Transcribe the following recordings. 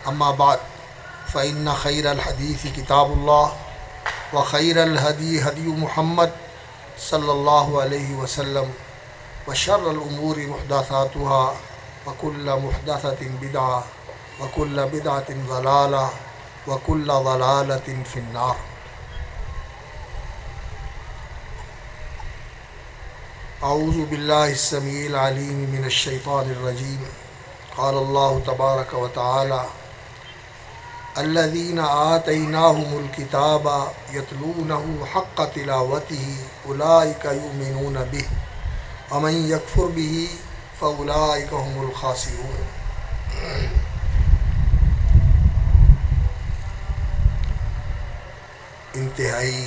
اما بعد فإن خير الحديث كتاب الله وخير الهدي هدي محمد صلى الله عليه وسلم وشر الأمور محدثاتها وكل محدثة بدعة وكل بدعة ضلالة وكل ضلالة في النار۔ اعوذ باللہ السمیع العلیم من الشیطان الرجیم۔ قال اللہ تبارک و تعالی الذین آتیناہم الکتاب یتلونہ حق تلاوتہ اولئک یؤمنون بہ ومن یکفر بہ فاولئک هم الخاسرون۔ انتہائی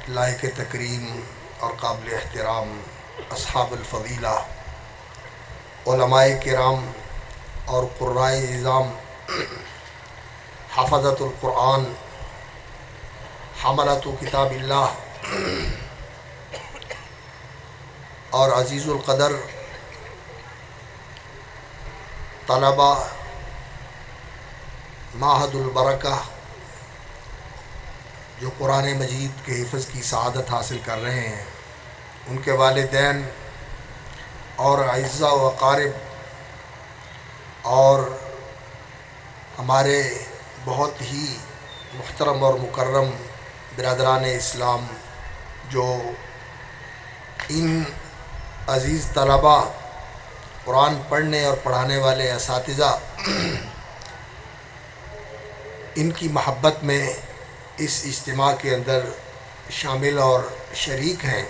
لائق تکریم اور قابل احترام اصحاب الفضیلہ، علماء کرام اور قرائے اعظام، حفظۃ القرآن، حملۃ کتاب اللہ اور عزیز القدر طلبہ معہد البرکہ جو قرآن مجید کے حفظ کی سعادت حاصل کر رہے ہیں، ان کے والدین اور اعزاء و اقارب اور ہمارے بہت ہی محترم اور مکرم برادران اسلام جو ان عزیز طلباء، قرآن پڑھنے اور پڑھانے والے اساتذہ، ان کی محبت میں اس اجتماع کے اندر شامل اور شریک ہیں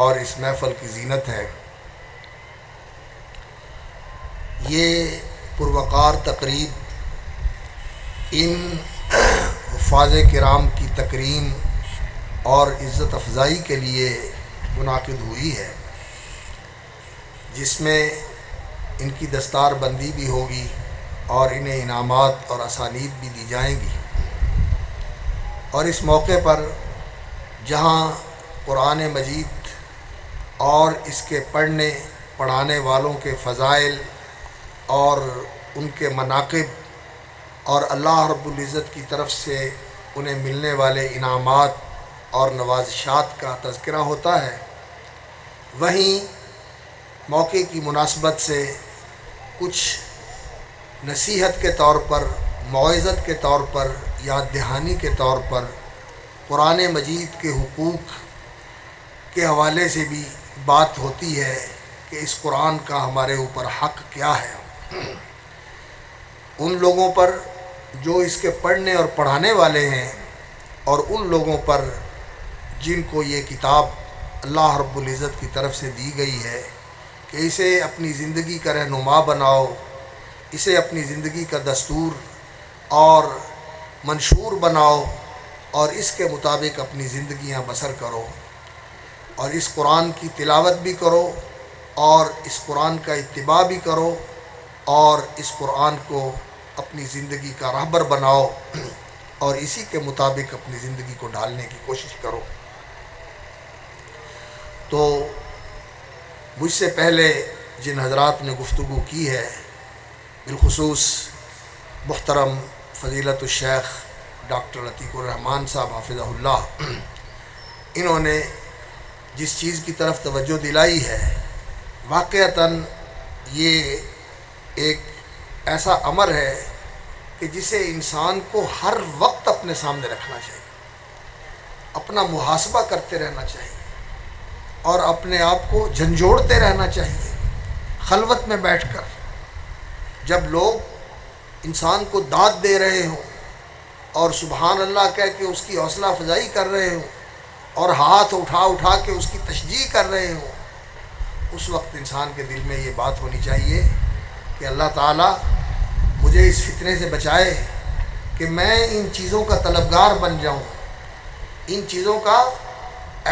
اور اس محفل کی زینت ہے۔ یہ پروقار تقریب ان حفاظ کرام کی تکریم اور عزت افزائی کے لیے منعقد ہوئی ہے، جس میں ان کی دستار بندی بھی ہوگی اور انہیں انعامات اور اسانید بھی دی جائیں گی۔ اور اس موقع پر جہاں قرآن مجید اور اس کے پڑھنے پڑھانے والوں کے فضائل اور ان کے مناقب اور اللہ رب العزت کی طرف سے انہیں ملنے والے انعامات اور نوازشات کا تذکرہ ہوتا ہے، وہیں موقع کی مناسبت سے کچھ نصیحت کے طور پر، موعظت کے طور پر، یاد دہانی کے طور پر قرآن مجید کے حقوق کے حوالے سے بھی بات ہوتی ہے کہ اس قرآن کا ہمارے اوپر حق کیا ہے۔ ان لوگوں پر جو اس کے پڑھنے اور پڑھانے والے ہیں اور ان لوگوں پر جن کو یہ کتاب اللہ رب العزت کی طرف سے دی گئی ہے کہ اسے اپنی زندگی کا رہنما بناؤ، اسے اپنی زندگی کا دستور اور منشور بناؤ اور اس کے مطابق اپنی زندگیاں بسر کرو، اور اس قرآن کی تلاوت بھی کرو اور اس قرآن کا اتباع بھی کرو اور اس قرآن کو اپنی زندگی کا راہبر بناؤ اور اسی کے مطابق اپنی زندگی کو ڈھالنے کی کوشش کرو۔ تو مجھ سے پہلے جن حضرات نے گفتگو کی ہے، بالخصوص محترم فضیلت الشیخ ڈاکٹر عتیق الرحمن صاحب حافظہ اللہ، انہوں نے جس چیز کی طرف توجہ دلائی ہے، واقعتاً یہ ایک ایسا امر ہے کہ جسے انسان کو ہر وقت اپنے سامنے رکھنا چاہیے، اپنا محاسبہ کرتے رہنا چاہیے اور اپنے آپ کو جھنجھوڑتے رہنا چاہیے خلوت میں بیٹھ کر۔ جب لوگ انسان کو داد دے رہے ہوں اور سبحان اللہ کہہ کے اس کی حوصلہ افزائی کر رہے ہوں اور ہاتھ اٹھا کے اس کی تشجیع کر رہے ہوں، اس وقت انسان کے دل میں یہ بات ہونی چاہیے کہ اللہ تعالیٰ مجھے اس فتنے سے بچائے کہ میں ان چیزوں کا طلبگار بن جاؤں، ان چیزوں کا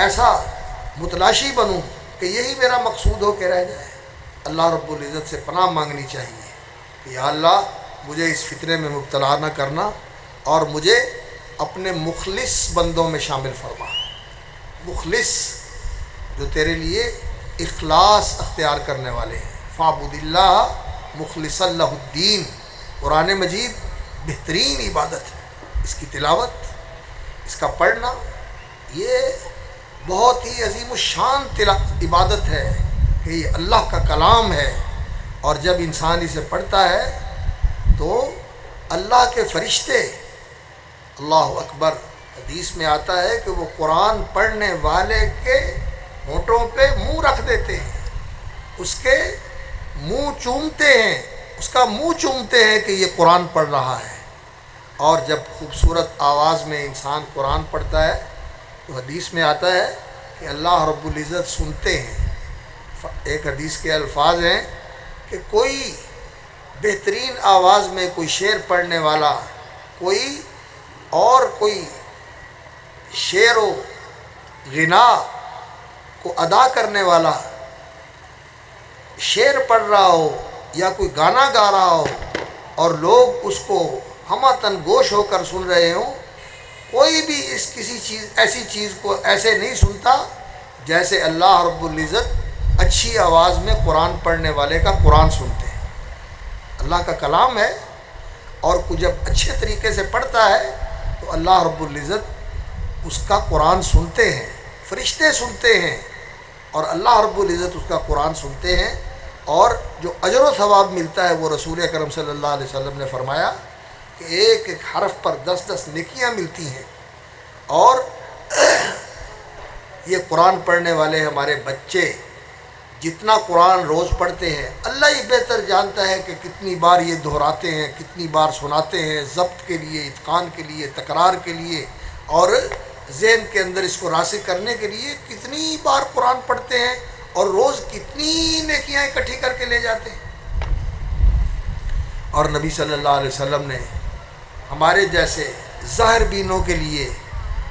ایسا متلاشی بنوں کہ یہی میرا مقصود ہو کے رہ جائے۔ اللہ رب العزت سے پناہ مانگنی چاہیے کہ یا اللہ مجھے اس فتنے میں مبتلا نہ کرنا اور مجھے اپنے مخلص بندوں میں شامل فرما۔ مخلص جو تیرے لیے اخلاص اختیار کرنے والے ہیں، فاعبد اللہ مخلصا لہ الدین، قرآن مجید بہترین عبادت ہے، اس کی تلاوت، اس کا پڑھنا، یہ بہت ہی عظیم الشان عبادت ہے کہ یہ اللہ کا کلام ہے، اور جب انسان اسے پڑھتا ہے تو اللہ کے فرشتے، اللہ اکبر، حدیث میں آتا ہے کہ وہ قرآن پڑھنے والے کے ہونٹوں پہ منہ رکھ دیتے ہیں، اس کے منہ چومتے ہیں، اس کا منہ چومتے ہیں کہ یہ قرآن پڑھ رہا ہے۔ اور جب خوبصورت آواز میں انسان قرآن پڑھتا ہے تو حدیث میں آتا ہے کہ اللہ رب العزت سنتے ہیں۔ ایک حدیث کے الفاظ ہیں کہ کوئی بہترین آواز میں کوئی شعر پڑھنے والا، کوئی شعر و غنا کو ادا کرنے والا شعر پڑھ رہا ہو یا کوئی گانا گا رہا ہو اور لوگ اس کو ہمہ گوش ہو کر سن رہے ہوں، کوئی بھی ایسی چیز کو ایسے نہیں سنتا جیسے اللہ رب العزت اچھی آواز میں قرآن پڑھنے والے کا قرآن سنتے ہیں۔ اللہ کا کلام ہے، اور جب اچھے طریقے سے پڑھتا ہے تو اللہ رب العزت اس کا قرآن سنتے ہیں، فرشتے سنتے ہیں، اور اللہ رب العزت اس کا قرآن سنتے ہیں، اور جو اجر و ثواب ملتا ہے وہ رسول اکرم صلی اللہ علیہ وسلم نے فرمایا کہ ایک ایک حرف پر 10 نیکیاں ملتی ہیں۔ اور یہ قرآن پڑھنے والے ہمارے بچے جتنا قرآن روز پڑھتے ہیں، اللہ ہی بہتر جانتا ہے کہ کتنی بار یہ دہراتے ہیں، کتنی بار سناتے ہیں، ضبط کے لیے، اتقان کے لیے، تکرار کے لیے، اور ذہن کے اندر اس کو راسخ کرنے کے لیے کتنی بار قرآن پڑھتے ہیں، اور روز کتنی نیکیاں اکٹھی کر کے لے جاتے ہیں۔ اور نبی صلی اللہ علیہ وسلم نے ہمارے جیسے ظاہر بینوں کے لیے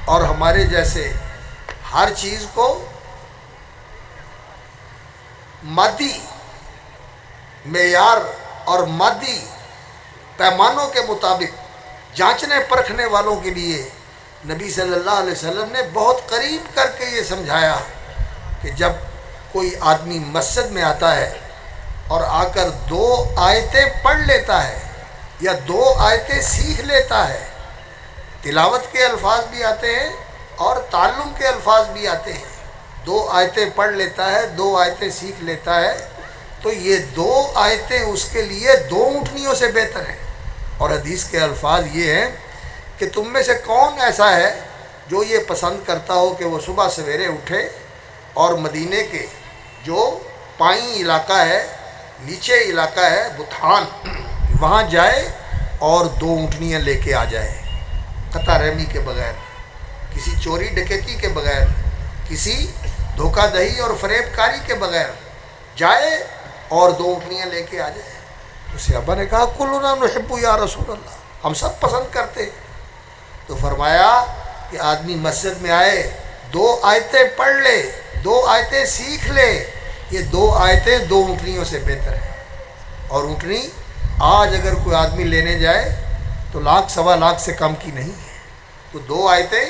اور ہمارے جیسے ہر چیز کو مادی معیار اور مادی پیمانوں کے مطابق جانچنے پرکھنے والوں کے لیے نبی صلی اللہ علیہ وسلم نے بہت قریب کر کے یہ سمجھایا کہ جب کوئی آدمی مسجد میں آتا ہے اور آ کر 2 آیتیں پڑھ لیتا ہے یا 2 آیتیں سیکھ لیتا ہے، تلاوت کے الفاظ بھی آتے ہیں اور تعلم کے الفاظ بھی آتے ہیں، 2 آیتیں پڑھ لیتا ہے، 2 آیتیں سیکھ لیتا ہے، تو یہ 2 آیتیں اس کے لیے 2 اونٹنیوں سے بہتر ہیں۔ اور حدیث کے الفاظ یہ ہیں کہ تم میں سے کون ایسا ہے جو یہ پسند کرتا ہو کہ وہ صبح سویرے اٹھے اور مدینے کے جو پائیں علاقہ ہے، نیچے علاقہ ہے بطحان، وہاں جائے اور 2 اونٹنیاں لے کے آ جائے، قطع رحمی کے بغیر، کسی چوری ڈکیتی کے بغیر، کسی دھوکہ دہی اور فریب کاری کے بغیر جائے اور 2 اونٹنیاں لے کے آ جائے۔ تو صحابہ نے کہا کلنا نحب یا رسول اللہ، ہم سب پسند کرتے ہیں۔ تو فرمایا کہ آدمی مسجد میں آئے، 2 آیتیں پڑھ لے، 2 آیتیں سیکھ لے، یہ 2 آیتیں 2 اونٹنیوں سے بہتر ہیں۔ اور اونٹنی آج اگر کوئی آدمی لینے جائے تو 1,00,000 سوا لاکھ سے کم کی نہیں ہے، تو 2 آیتیں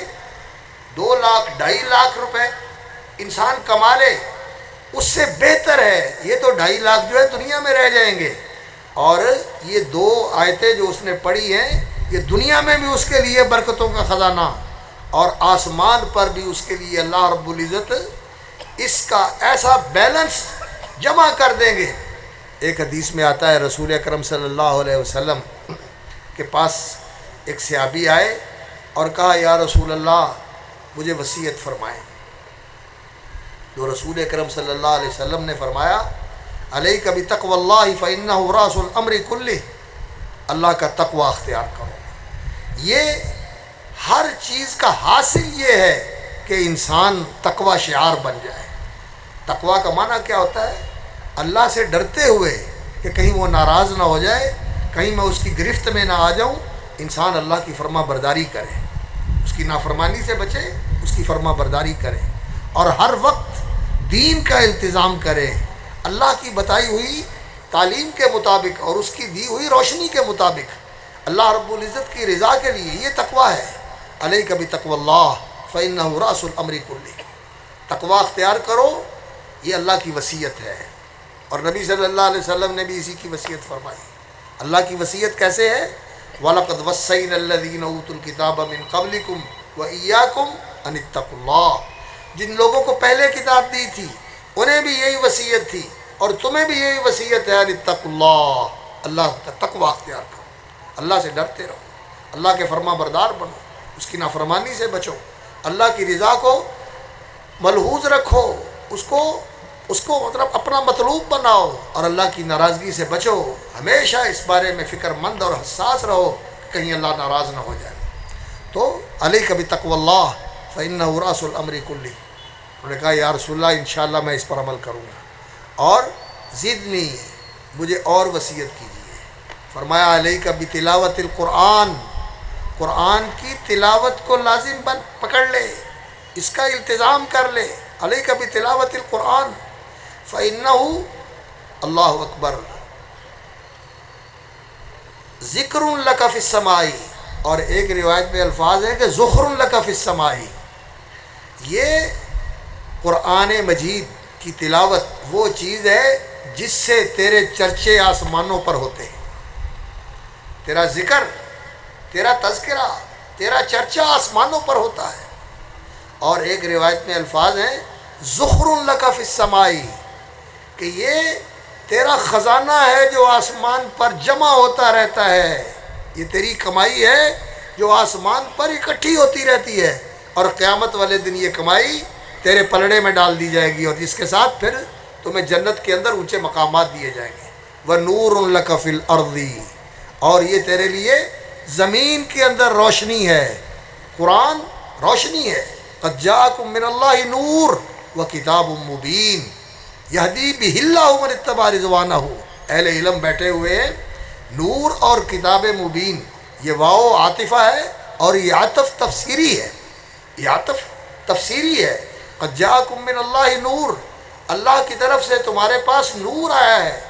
2 لاکھ 2.5 لاکھ روپے انسان کما لے، اس سے بہتر ہے۔ یہ تو 2.5 لاکھ جو ہے دنیا میں رہ جائیں گے، اور یہ 2 آیتیں جو اس نے پڑھی ہیں یہ دنیا میں بھی اس کے لیے برکتوں کا خزانہ، اور آسمان پر بھی اس کے لیے اللہ رب العزت اس کا ایسا بیلنس جمع کر دیں گے۔ ایک حدیث میں آتا ہے رسول اکرم صلی اللہ علیہ وسلم کے پاس ایک صحابی آئے اور کہا یا رسول اللہ مجھے وصیت فرمائیں۔ تو رسول اکرم صلی اللہ علیہ وسلم نے فرمایا علیک بتقوی اللہ فإنہ رأس الامر کلہ، اللہ کا تقوی اختیار کرو۔ یہ ہر چیز کا حاصل یہ ہے کہ انسان تقوی شعار بن جائے۔ تقوی کا معنی کیا ہوتا ہے؟ اللہ سے ڈرتے ہوئے کہ کہیں وہ ناراض نہ ہو جائے، کہیں میں اس کی گرفت میں نہ آ جاؤں، انسان اللہ کی فرما برداری کرے، اس کی نافرمانی سے بچے، اس کی فرما برداری کرے، اور ہر وقت دین کا التزام کرے، اللہ کی بتائی ہوئی تعلیم کے مطابق اور اس کی دی ہوئی روشنی کے مطابق اللہ رب العزت کی رضا کے لیے۔ یہ تقوی ہے۔ علیک بتقوی اللہ فإنہ رأس الامر کلہ، تقوی اختیار کرو، یہ اللہ کی وصیت ہے، اور نبی صلی اللہ علیہ وسلم نے بھی اسی کی وصیت فرمائی۔ اللہ کی وصیت کیسے ہے؟ وَلَقَدْ وَصَّيْنَا الَّذِينَ أُوتُوا الْكِتَابَ مِنْ قَبْلِكُمْ وَإِيَّاكُمْ أَنِ اتَّقُوا اللَّهَ، جن لوگوں کو پہلے کتاب دی تھی انہیں بھی یہی وصیت تھی اور تمہیں بھی یہی وصیت ہے، أَنِ اتَّقُوا اللَّهَ، اللہ کا تقوی اختیار کرو، اللہ سے ڈرتے رہو، اللہ کے فرما بردار بنو، اس کی نافرمانی سے بچو، اللہ کی رضا کو ملحوظ رکھو، اس کو مطلب اپنا مطلوب بناؤ، اور اللہ کی ناراضگی سے بچو، ہمیشہ اس بارے میں فکر مند اور حساس رہو کہ کہیں اللہ ناراض نہ ہو جائے۔ تو علیک بتقوی اللہ فإنہ رأس الامر کلی، انہوں نے کہا یا رسول اللہ انشاءاللہ میں اس پر عمل کروں گا، اور زدنی، مجھے اور وصیت کیجیے۔ فرمایا علیک بتلاوت القرآن، قرآن کی تلاوت کو لازم پکڑ لے، اس کا التزام کر لے، علیک بتلاوت القرآن فإنہ، اللہ اکبر، ذکر لک فی السماء، اور ایک روایت میں الفاظ ہیں کہ ذخر لک فی السماء، یہ قرآن مجید کی تلاوت وہ چیز ہے جس سے تیرے چرچے آسمانوں پر ہوتے ہیں، تیرا ذکر، تیرا تذکرہ، تیرا چرچا آسمانوں پر ہوتا ہے۔ اور ایک روایت میں الفاظ ہیں ذخر لک فی السماء، کہ یہ تیرا خزانہ ہے جو آسمان پر جمع ہوتا رہتا ہے، یہ تیری کمائی ہے جو آسمان پر اکٹھی ہوتی رہتی ہے، اور قیامت والے دن یہ کمائی تیرے پلڑے میں ڈال دی جائے گی، اور جس کے ساتھ پھر تمہیں جنت کے اندر اونچے مقامات دیے جائیں گے۔ وَنُورٌ لَكَ فِي الْأَرْضِ، اور یہ تیرے لیے زمین کے اندر روشنی ہے، قرآن روشنی ہے۔ قَدْ جَاءَكُم مِّنَ اللَّهِ نُورٌ وَكِتَابٌ مُّبِينٌ یہدی بہ اللہ من اتبع رضوانہ، اہل علم بیٹھے ہوئے ہیں، نور اور کتاب مبین، یہ واو عاطفہ ہے اور یہ عطف تفسیری ہے، یہ عطف تفسیری ہے۔ قد جاءکم من اللہ نور، اللہ کی طرف سے تمہارے پاس نور آیا ہے،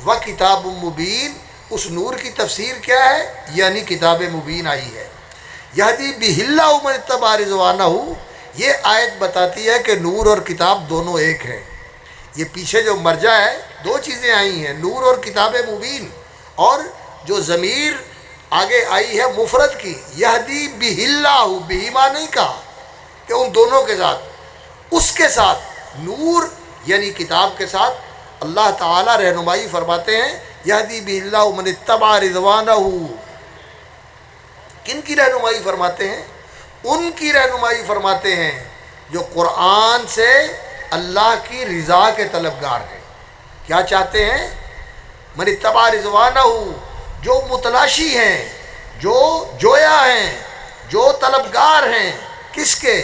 وکتاب مبین، اس نور کی تفسیر کیا ہے؟ یعنی کتاب مبین آئی ہے۔ یہدی بہ اللہ من اتبع رضوانہ، یہ آیت بتاتی ہے کہ نور اور کتاب دونوں ایک ہیں۔ یہ پیچھے جو مرجع ہے دو چیزیں آئی ہیں، نور اور کتاب مبین، اور جو ضمیر آگے آئی ہے مفرد کی، یہدی بہ اللہ، بہ ماں نہیں کہا کہ ان دونوں کے ساتھ، اس کے ساتھ نور یعنی کتاب کے ساتھ اللہ تعالیٰ رہنمائی فرماتے ہیں۔ یہدی بہ اللہ من اتبع رضوانہ، کن کی رہنمائی فرماتے ہیں؟ ان کی رہنمائی فرماتے ہیں جو قرآن سے اللہ کی رضا کے طلبگار ہیں۔ کیا چاہتے ہیں؟ من اتبع رضوانہ، جو متلاشی ہیں، جو جویا ہیں، جو طلبگار ہیں، کس کے؟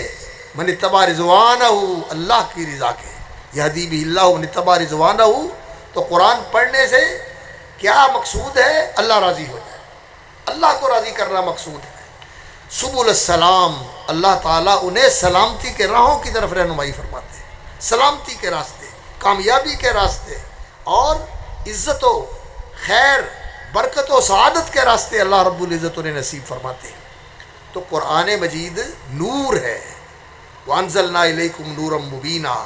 من اتبع رضوانہ، اللہ کی رضا کے۔ یہدی بہ اللہ من اتبع رضوانہ، تو قرآن پڑھنے سے کیا مقصود ہے؟ اللہ راضی ہو جائے، اللہ کو راضی کرنا مقصود ہے۔ سبل السلام، اللہ تعالیٰ انہیں سلامتی کے راہوں کی طرف رہنمائی فرماتے ہیں، سلامتی کے راستے، کامیابی کے راستے، اور عزت و خیر، برکت و سعادت کے راستے اللہ رب العزت انہیں نصیب فرماتے ہیں۔ تو قرآن مجید نور ہے۔ وَأَنزَلْنَا إِلَيْكُمْ نُورًا مُبِينًا،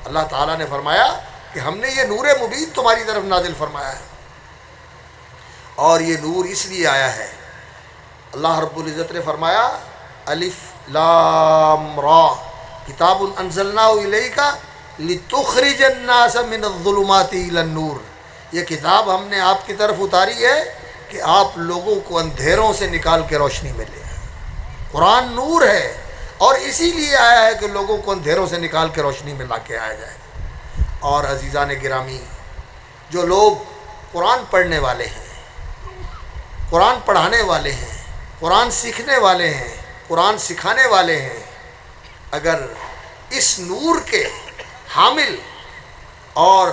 اللہ تعالیٰ نے فرمایا کہ ہم نے یہ نور مبین تمہاری طرف نازل فرمایا ہے، اور یہ نور اس لیے آیا ہے، اللہ رب العزت نے فرمایا الف لام را کتاب انزلناہ الیک لتخرج الناس من الظلمات الی النور، یہ کتاب ہم نے آپ کی طرف اتاری ہے کہ آپ لوگوں کو اندھیروں سے نکال کے روشنی میں لے آئیں۔ قرآن نور ہے، اور اسی لیے آیا ہے کہ لوگوں کو اندھیروں سے نکال کے روشنی میں لا کے آیا جائے۔ اور عزیزان گرامی، جو لوگ قرآن پڑھنے والے ہیں، قرآن پڑھانے والے ہیں، قرآن سیکھنے والے ہیں، قرآن سکھانے والے ہیں، اگر اس نور کے حامل اور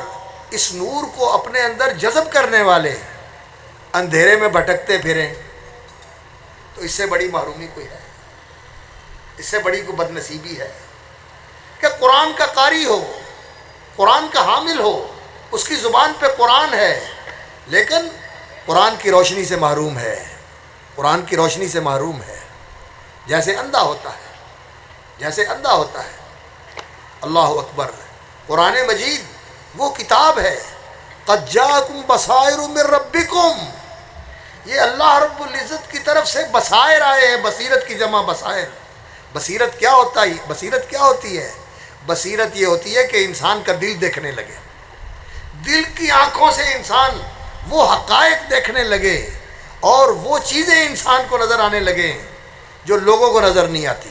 اس نور کو اپنے اندر جذب کرنے والے اندھیرے میں بھٹکتے پھریں، تو اس سے بڑی محرومی کوئی ہے؟ اس سے بڑی کوئی بدنصیبی ہے کہ قرآن کا قاری ہو، قرآن کا حامل ہو، اس کی زبان پہ قرآن ہے، لیکن قرآن کی روشنی سے محروم ہے، قرآن کی روشنی سے محروم ہے، جیسے اندھا ہوتا ہے، جیسے اندھا ہوتا ہے۔ اللہ اکبر، قرآن مجید وہ کتاب ہے، قد جاءکم بصائر من ربکم، یہ اللہ رب العزت کی طرف سے بصائر آئے ہیں، بصیرت کی جمع بصائر۔ بصیرت کیا ہوتا ہے؟ بصیرت کیا ہوتی ہے؟ بصیرت یہ ہوتی ہے کہ انسان کا دل دیکھنے لگے، دل کی آنکھوں سے انسان وہ حقائق دیکھنے لگے اور وہ چیزیں انسان کو نظر آنے لگیں جو لوگوں کو نظر نہیں آتی۔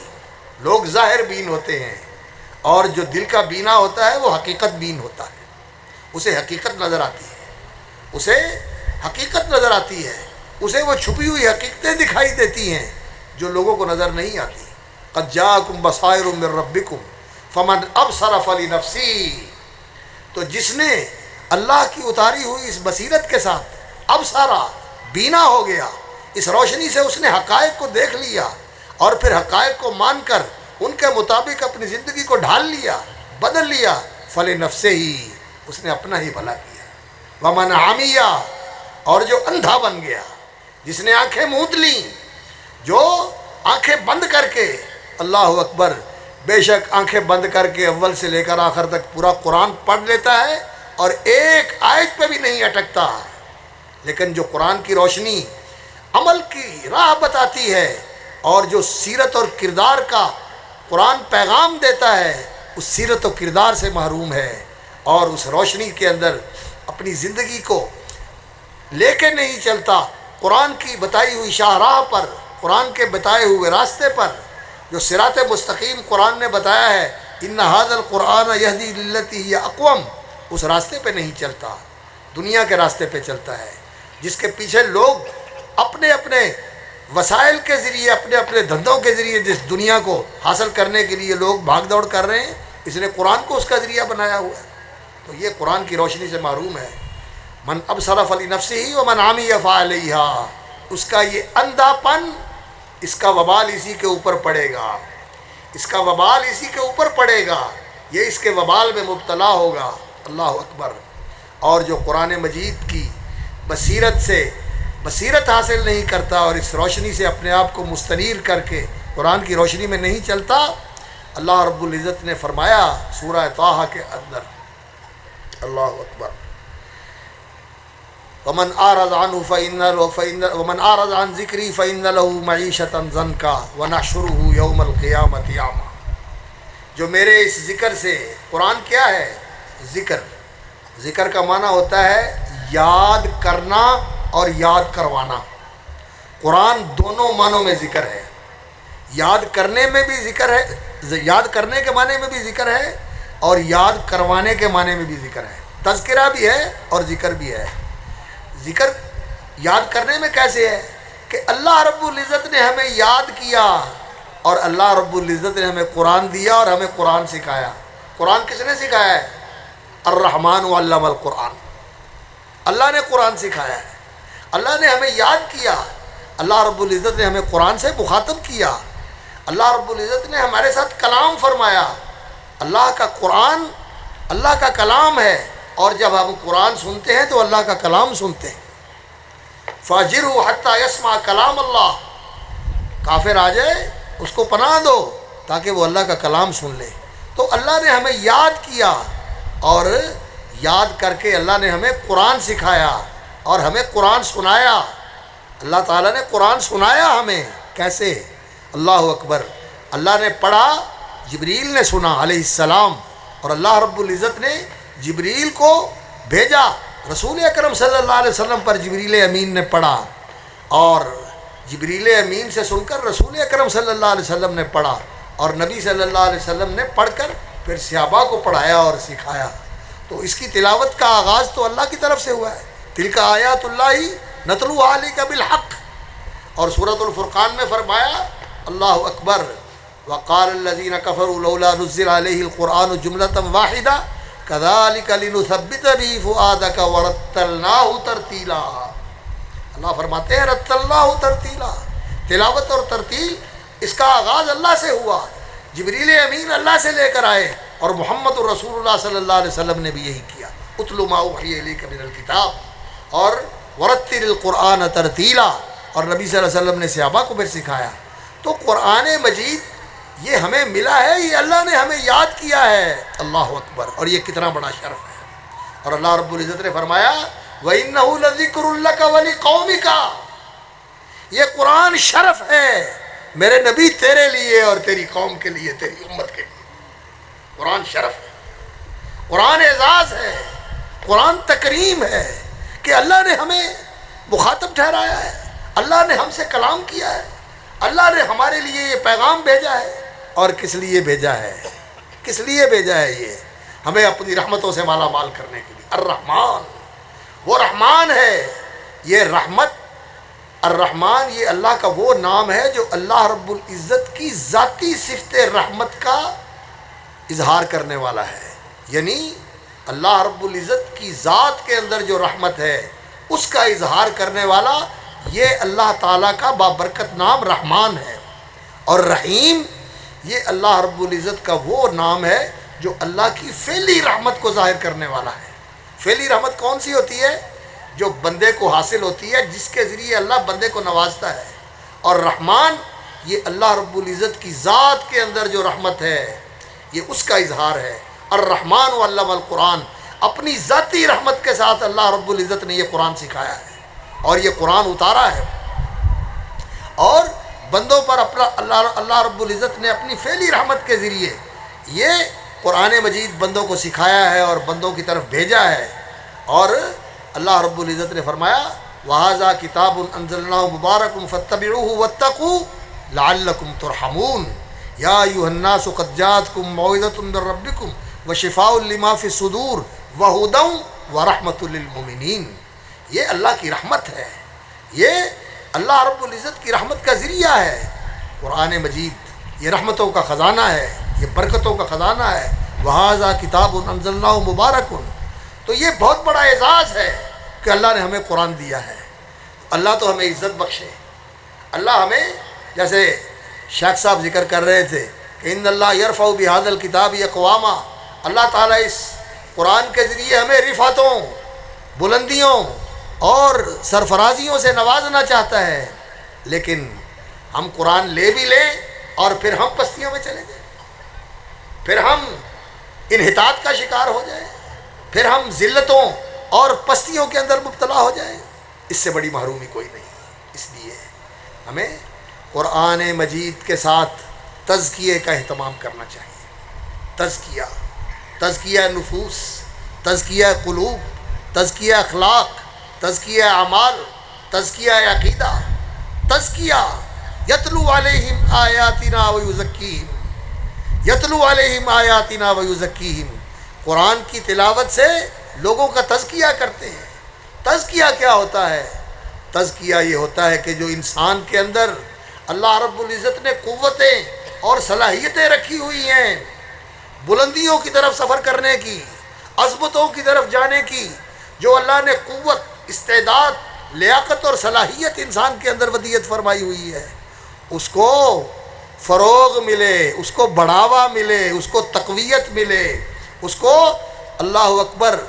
لوگ ظاہر بین ہوتے ہیں اور جو دل کا بینا ہوتا ہے وہ حقیقت بین ہوتا ہے، اسے حقیقت نظر آتی ہے، اسے حقیقت نظر آتی ہے، اسے وہ چھپی ہوئی حقیقتیں دکھائی دیتی ہیں جو لوگوں کو نظر نہیں آتی۔ قد جاءکم بصائر من ربکم فمن ابصر فلنفسی، تو جس نے اللہ کی اتاری ہوئی اس بصیرت کے ساتھ ابصارا بینا ہو گیا، اس روشنی سے اس نے حقائق کو دیکھ لیا اور پھر حقائق کو مان کر ان کے مطابق اپنی زندگی کو ڈھال لیا، بدل لیا، فلنفسہ ہی، اس نے اپنا ہی بھلا کیا۔ ومن عمیہ، اور جو اندھا بن گیا، جس نے آنکھیں موند لیں، جو آنکھیں بند کر کے، اللہ اکبر، بے شک آنکھیں بند کر کے اول سے لے کر آخر تک پورا قرآن پڑھ لیتا ہے اور ایک آیت پہ بھی نہیں اٹکتا، لیکن جو قرآن کی روشنی عمل کی راہ بتاتی ہے اور جو سیرت اور کردار کا قرآن پیغام دیتا ہے، اس سیرت و کردار سے محروم ہے اور اس روشنی کے اندر اپنی زندگی کو لے کے نہیں چلتا، قرآن کی بتائی ہوئی شاہراہ پر، قرآن کے بتائے ہوئے راستے پر، جو صراط مستقیم قرآن نے بتایا ہے، ان ھذا القرآن یہدی للتی ہی اقوم، اس راستے پہ نہیں چلتا، دنیا کے راستے پہ چلتا ہے، جس کے پیچھے لوگ اپنے اپنے وسائل کے ذریعے، اپنے اپنے دھندوں کے ذریعے جس دنیا کو حاصل کرنے کے لیے لوگ بھاگ دوڑ کر رہے ہیں، اس نے قرآن کو اس کا ذریعہ بنایا ہوا ہے، تو یہ قرآن کی روشنی سے محروم ہے۔ من ابصر فلنفسہ ومن عمی فعلیہا، اس کا یہ اندھا پن، اس کا وبال اسی کے اوپر پڑے گا، اس کا وبال اسی کے اوپر پڑے گا، یہ اس کے وبال میں مبتلا ہوگا۔ اللہ اکبر۔ اور جو قرآن مجید کی بصیرت سے بصیرت حاصل نہیں کرتا اور اس روشنی سے اپنے آپ کو مستنیر کر کے قرآن کی روشنی میں نہیں چلتا، اللہ رب العزت نے فرمایا سورہ طٰہٰ کے اندر، اللہ اکبر، ومن اعرض عنہ ومن اعرض عن ذکری فإن له معیشة ضنکا ونحشرہ یوم القیامۃ اعمیٰ، جو میرے اس ذکر سے، قرآن کیا ہے؟ ذکر، ذکر کا معنی ہوتا ہے یاد کرنا اور یاد کروانا۔ قرآن دونوں معنوں میں ذکر ہے، یاد کرنے میں بھی ذکر ہے، یاد کرنے کے معنی میں بھی ذکر ہے اور یاد کروانے کے معنی میں بھی ذکر ہے، تذکرہ بھی ہے اور ذکر بھی ہے۔ ذکر یاد کرنے میں کیسے ہے کہ اللہ رب العزت نے ہمیں یاد کیا اور اللہ رب العزت نے ہمیں قرآن دیا اور ہمیں قرآن سکھایا۔ قرآن کس نے سکھایا ہے؟ الرحمن علم القرآن، اللہ نے قرآن سکھایا ہے، اللہ نے ہمیں یاد کیا، اللہ رب العزت نے ہمیں قرآن سے مخاطب کیا، اللہ رب العزت نے ہمارے ساتھ کلام فرمایا۔ اللہ کا قرآن اللہ کا کلام ہے اور جب ہم قرآن سنتے ہیں تو اللہ کا کلام سنتے ہیں۔ فاجرہ حتی یسمع کلام اللہ، کافر آ جائے اس کو پناہ دو تاکہ وہ اللہ کا کلام سن لے۔ تو اللہ نے ہمیں یاد کیا اور یاد کر کے اللہ نے ہمیں قرآن سکھایا اور ہمیں قرآن سنایا۔ اللہ تعالیٰ نے قرآن سنایا ہمیں، کیسے؟ اللہ اکبر، اللہ نے پڑھا، جبریل نے سنا علیہ السلام، اور اللہ رب العزت نے جبریل کو بھیجا، رسول اکرم صلی اللہ علیہ وسلم پر جبریل امین نے پڑھا اور جبریل امین سے سن کر رسول اکرم صلی اللہ علیہ وسلم نے پڑھا اور نبی صلی اللہ علیہ وسلم نے پڑھ کر پھر صحابہ کو پڑھایا اور سکھایا۔ تو اس کی تلاوت کا آغاز تو اللہ کی طرف سے ہوا ہے، تلک آیات اللہ نتلوہا علیک بالحق، اور سورۃ الفرقان میں فرمایا اللہ اکبر، وقال الذین کفروا لولا نزل علیہ القرآن جملۃ واحدہ کذالک لنثبت بہ فؤادک ورتلناہ ترتیلا۔ اللہ فرماتے ہیں رتلناہ ترتیلا، تلاوت اور ترتیل اس کا آغاز اللہ سے ہوا، جبریل امین اللہ سے لے کر آئے اور محمد الرسول اللہ صلی اللہ علیہ وسلم نے بھی یہی کیا، اتل ما اوحی الیک من الکتاب اور ورتل القرآن ترتیلا، اور نبی صلی اللہ علیہ وسلم نے صحابہ کو پھر سکھایا۔ تو قرآن مجید یہ ہمیں ملا ہے، یہ اللہ نے ہمیں یاد کیا ہے، اللہ اکبر، اور یہ کتنا بڑا شرف ہے۔ اور اللہ رب العزت نے فرمایا وَإِنَّهُ لَذِكْرٌ لَكَ وَلِقَوْمِكَ، یہ قرآن شرف ہے میرے نبی تیرے لیے اور تیری قوم کے لیے، تیری امت کے لیے۔ قرآن شرف ہے، قرآن اعزاز ہے، قرآن تکریم ہے کہ اللہ نے ہمیں مخاطب ٹھہرایا ہے، اللہ نے ہم سے کلام کیا ہے، اللہ نے ہمارے لیے یہ پیغام بھیجا ہے۔ اور کس لیے بھیجا ہے؟ کس لیے بھیجا ہے؟ یہ ہمیں اپنی رحمتوں سے مالا مال کرنے کے لیے۔ الرحمن، وہ رحمان ہے، یہ رحمت، الرحمن یہ اللہ کا وہ نام ہے جو اللہ رب العزت کی ذاتی صفت رحمت کا اظہار کرنے والا ہے۔ یعنی اللہ رب العزت کی ذات کے اندر جو رحمت ہے اس کا اظہار کرنے والا یہ اللہ تعالیٰ کا بابرکت نام رحمان ہے۔ اور رحیم یہ اللہ رب العزت کا وہ نام ہے جو اللہ کی فعلی رحمت کو ظاہر کرنے والا ہے۔ فعلی رحمت کون سی ہوتی ہے؟ جو بندے کو حاصل ہوتی ہے، جس کے ذریعے اللہ بندے کو نوازتا ہے۔ اور رحمان یہ اللہ رب العزت کی ذات کے اندر جو رحمت ہے یہ اس کا اظہار ہے۔ الرحمن علم القرآن، اپنی ذاتی رحمت کے ساتھ اللہ رب العزت نے یہ قرآن سکھایا ہے اور یہ قرآن اتارا ہے، اور بندوں پر اپنا اللہ رب العزت نے اپنی فعلی رحمت کے ذریعے یہ قرآن مجید بندوں کو سکھایا ہے اور بندوں کی طرف بھیجا ہے۔ اور اللہ رب العزت نے فرمایا وَهَذَا كِتَابٌ أَنزَلْنَاهُ مُبَارَكٌ فَاتَّبِعُوهُ وَاتَّقُوا لَعَلَّكُمْ تُرْحَمُونَ يَا أَيُّهَا النَّاسُ قَدْ جَاءَتْكُمْ مَوْعِظَةٌ مِّن رَّبِّكُمْ وَشِفَاءٌ لِّمَا فِي الصُّدُورِ وَهُدًى وَرَحْمَةٌ لِّلْمُؤْمِنِينَ۔ یہ اللہ کی رحمت ہے، یہ اللہ رب العزت کی رحمت کا ذریعہ ہے۔ قرآن مجید یہ رحمتوں کا خزانہ ہے، یہ برکتوں کا خزانہ ہے۔ وَهَذَا كِتَابٌ أَنزَلْنَاهُ مُبَارَكٌ، تو یہ بہت بڑا اعزاز ہے کہ اللہ نے ہمیں قرآن دیا ہے۔ اللہ تو ہمیں عزت بخشے، اللہ ہمیں، جیسے شیخ صاحب ذکر کر رہے تھے کہ ان اللہ یرفع بہذا الکتاب اقواما، اللہ تعالیٰ اس قرآن کے ذریعے ہمیں رفعتوں، بلندیوں اور سرفرازیوں سے نوازنا چاہتا ہے، لیکن ہم قرآن لے بھی لیں اور پھر ہم پستیوں میں چلے جائیں، پھر ہم انحطاط کا شکار ہو جائیں، پھر ہم ذلتوں اور پستیوں کے اندر مبتلا ہو جائیں۔ اس سے بڑی محرومی کوئی نہیں۔ اس لیے ہمیں قرآن مجید کے ساتھ تزکیے کا اہتمام کرنا چاہیے۔ تزکیہ نفوس، تزکیہ قلوب، تزکیہ اخلاق، تزکیہ اعمال، تزکیہ عقیدہ، تزکیہ یتلو علیہم آیاتنا ویزکیہم، یتلو علیہم آیاتنا ویزکیہم، قرآن کی تلاوت سے لوگوں کا تزکیہ کرتے ہیں۔ تزکیہ کیا ہوتا ہے؟ تزکیہ یہ ہوتا ہے کہ جو انسان کے اندر اللہ رب العزت نے قوتیں اور صلاحیتیں رکھی ہوئی ہیں، بلندیوں کی طرف سفر کرنے کی، عظمتوں کی طرف جانے کی، جو اللہ نے قوت، استعداد، لیاقت اور صلاحیت انسان کے اندر ودیت فرمائی ہوئی ہے، اس کو فروغ ملے، اس کو بڑھاوا ملے، اس کو تقویت ملے، اس کو اللہ اکبر